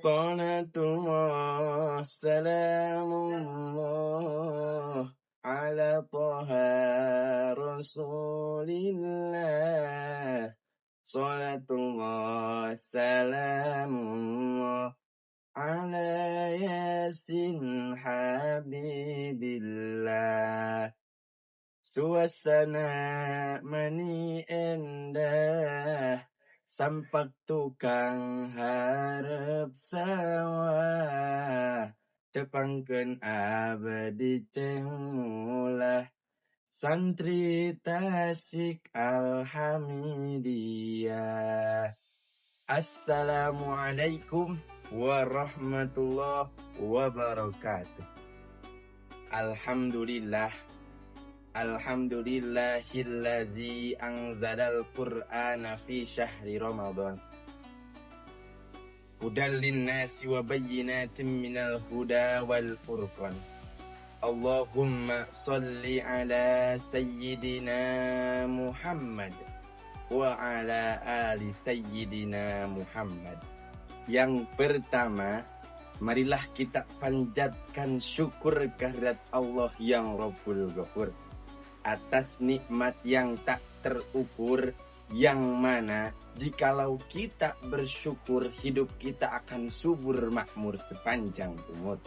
Salatullah, salamullah, ala taha rasulillah. Salatullah, salamullah, ala yasin habibillah. Suasana mani endah, sampak tukang harap sawah, tepangkeun abdi cengulah, santri tasik alhamdulillah. Assalamualaikum warahmatullahi wabarakatuh. Alhamdulillahilladzi anzalal qur'ana fi syahri Ramadan. Hudal linnasi wa bayyinatin minal huda wal furqan. Allahumma salli ala sayyidina Muhammad wa ala ali sayyidina Muhammad. Yang pertama, marilah kita panjatkan syukur kehadirat Allah yang Rabbul Ghafur atas nikmat yang tak terukur, yang mana jikalau kita bersyukur, hidup kita akan subur makmur sepanjang umur.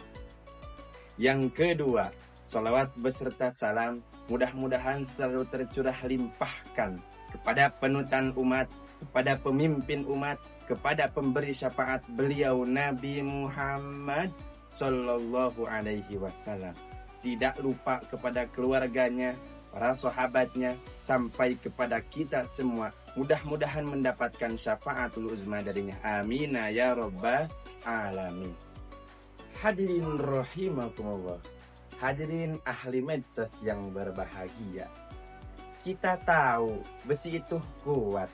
Yang kedua, salawat beserta salam mudah-mudahan selalu tercurah limpahkan kepada penutan umat, kepada pemimpin umat, kepada pemberi syafaat beliau Nabi Muhammad Sallallahu Alaihi Wasallam. Tidak lupa kepada keluarganya, para sahabatnya, sampai kepada kita semua. Mudah-mudahan mendapatkan syafaatul uzma darinya. Amin ya rabbal alamin. Hadirin rahimakumullah, hadirin ahli medsos yang berbahagia. Kita tahu besi itu kuat,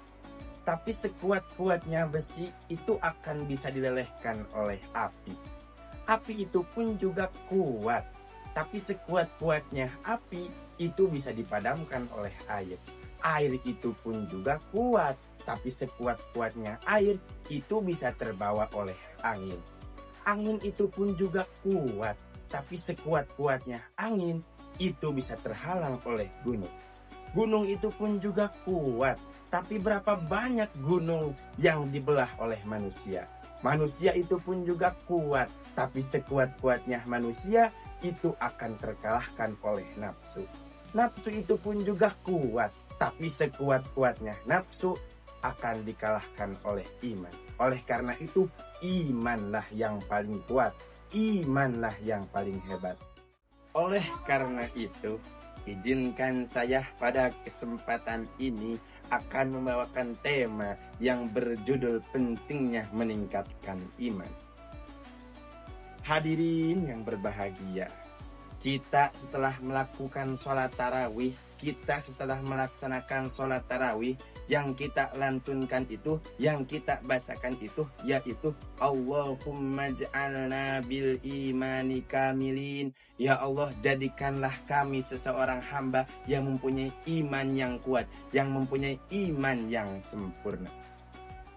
tapi sekuat-kuatnya besi itu akan bisa dilelehkan oleh api. Api itu pun juga kuat, tapi sekuat-kuatnya api itu bisa dipadamkan oleh air. Air itu pun juga kuat, tapi sekuat-kuatnya air itu bisa terbawa oleh angin. Angin itu pun juga kuat, tapi sekuat-kuatnya angin itu bisa terhalang oleh gunung. Gunung itu pun juga kuat, tapi berapa banyak gunung yang dibelah oleh manusia. Manusia itu pun juga kuat, tapi sekuat-kuatnya manusia itu akan terkalahkan oleh nafsu. Nafsu itu pun juga kuat, tapi sekuat-kuatnya nafsu akan dikalahkan oleh iman. Oleh karena itu, imanlah yang paling kuat, imanlah yang paling hebat. Oleh karena itu, izinkan saya pada kesempatan ini akan membawakan tema yang berjudul pentingnya meningkatkan iman. Hadirin yang berbahagia, kita setelah melakukan sholat tarawih, kita setelah melaksanakan sholat tarawih, yang kita lantunkan itu, yang kita bacakan itu, yaitu Allahumma ja'alna bil imani kamilin. Ya Allah, jadikanlah kami seseorang hamba yang mempunyai iman yang kuat, yang mempunyai iman yang sempurna.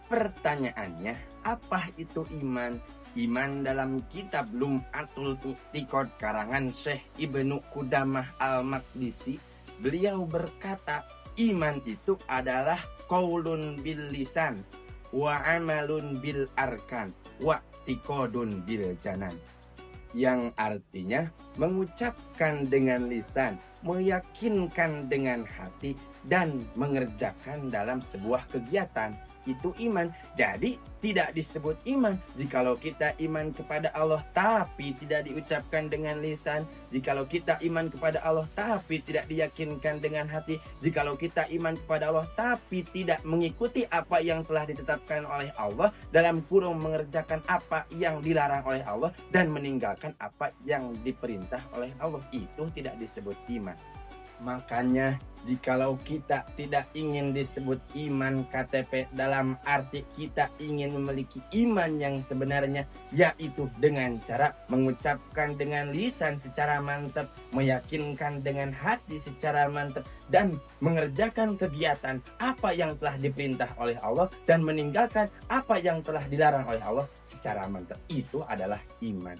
Pertanyaannya, apa itu iman? Iman dalam kitab Lum'atul I'tiqad karangan Syekh Ibnu Qudamah Al-Maqdisi, beliau berkata, iman itu adalah qaulun bil lisan wa amalun bil arkan wa i'tiqadun bil janan. Yang artinya mengucapkan dengan lisan, meyakinkan dengan hati, dan mengerjakan dalam sebuah kegiatan. Itu iman. Jadi tidak disebut iman jikalau kita iman kepada Allah tapi tidak diucapkan dengan lisan, jikalau kita iman kepada Allah tapi tidak diyakinkan dengan hati, jikalau kita iman kepada Allah tapi tidak mengikuti apa yang telah ditetapkan oleh Allah, dalam kurung mengerjakan apa yang dilarang oleh Allah dan meninggalkan apa yang diperintah oleh Allah, itu tidak disebut iman. Makanya jikalau kita tidak ingin disebut iman KTP dalam arti kita ingin memiliki iman yang sebenarnya, yaitu dengan cara mengucapkan dengan lisan secara mantap, meyakinkan dengan hati secara mantap, dan mengerjakan kegiatan apa yang telah diperintah oleh Allah dan meninggalkan apa yang telah dilarang oleh Allah secara mantap. Itu adalah iman.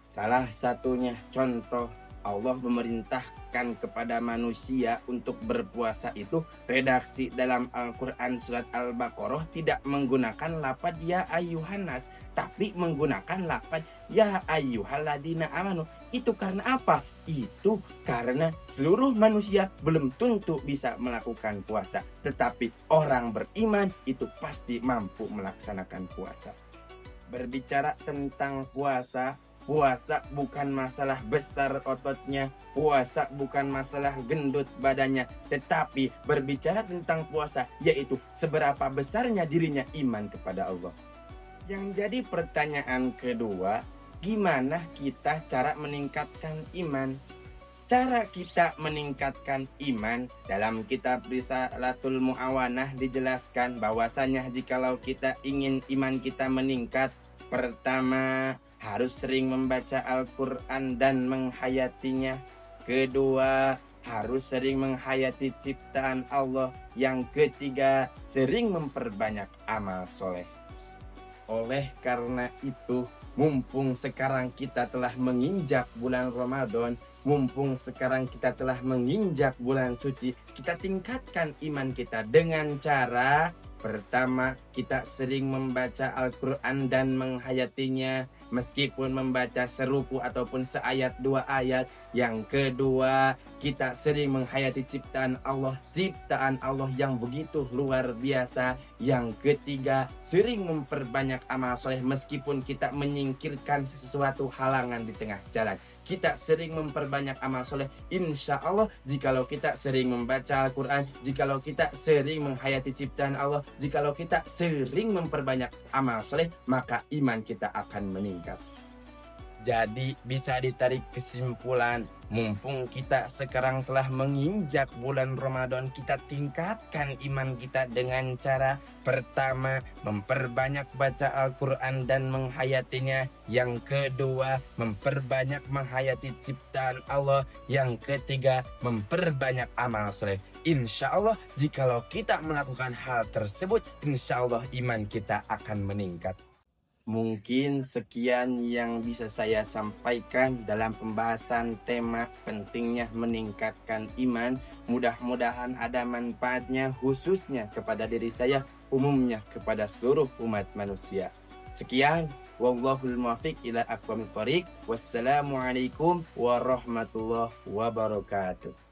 Salah satunya contoh Allah memerintahkan kepada manusia untuk berpuasa itu, redaksi dalam Al-Quran surat Al-Baqarah tidak menggunakan lafaz ya ayyuhannas, tapi menggunakan lafaz ya ayyuhalladzina amanu. Itu karena apa? Itu karena seluruh manusia belum tentu bisa melakukan puasa, tetapi orang beriman itu pasti mampu melaksanakan puasa. Berbicara tentang puasa, puasa bukan masalah besar ototnya, puasa bukan masalah gendut badannya, tetapi berbicara tentang puasa yaitu seberapa besarnya dirinya iman kepada Allah. Yang jadi pertanyaan kedua, gimana kita cara meningkatkan iman? Cara kita meningkatkan iman dalam kitab Risalatul Mu'awanah dijelaskan bahwasanya jikalau kita ingin iman kita meningkat, pertama harus sering membaca Al-Quran dan menghayatinya. Kedua, harus sering menghayati ciptaan Allah. Yang ketiga, sering memperbanyak amal soleh. Oleh karena itu, mumpung sekarang kita telah menginjak bulan Ramadan, mumpung sekarang kita telah menginjak bulan suci, kita tingkatkan iman kita dengan cara pertama, kita sering membaca Al-Quran dan menghayatinya, meskipun membaca seruku ataupun seayat dua ayat. Yang kedua, kita sering menghayati ciptaan Allah yang begitu luar biasa. Yang ketiga, sering memperbanyak amal soleh meskipun kita menyingkirkan sesuatu halangan di tengah jalan. Kita sering memperbanyak amal soleh. Insya Allah, jikalau kita sering membaca Al-Quran, jikalau kita sering menghayati ciptaan Allah, jikalau kita sering memperbanyak amal soleh, maka iman kita akan meningkat. Jadi bisa ditarik kesimpulan, mumpung kita sekarang telah menginjak bulan Ramadan, kita tingkatkan iman kita dengan cara pertama, memperbanyak baca Al-Quran dan menghayatinya. Yang kedua, memperbanyak menghayati ciptaan Allah. Yang ketiga, memperbanyak amal soleh. Insya Allah, jikalau kita melakukan hal tersebut, insya Allah iman kita akan meningkat. Mungkin sekian yang bisa saya sampaikan dalam pembahasan tema pentingnya meningkatkan iman. Mudah-mudahan ada manfaatnya khususnya kepada diri saya, umumnya kepada seluruh umat manusia. Sekian, wallahul muwaffiq ila aqwamit thoriq. Wassalamualaikum warahmatullahi wabarakatuh.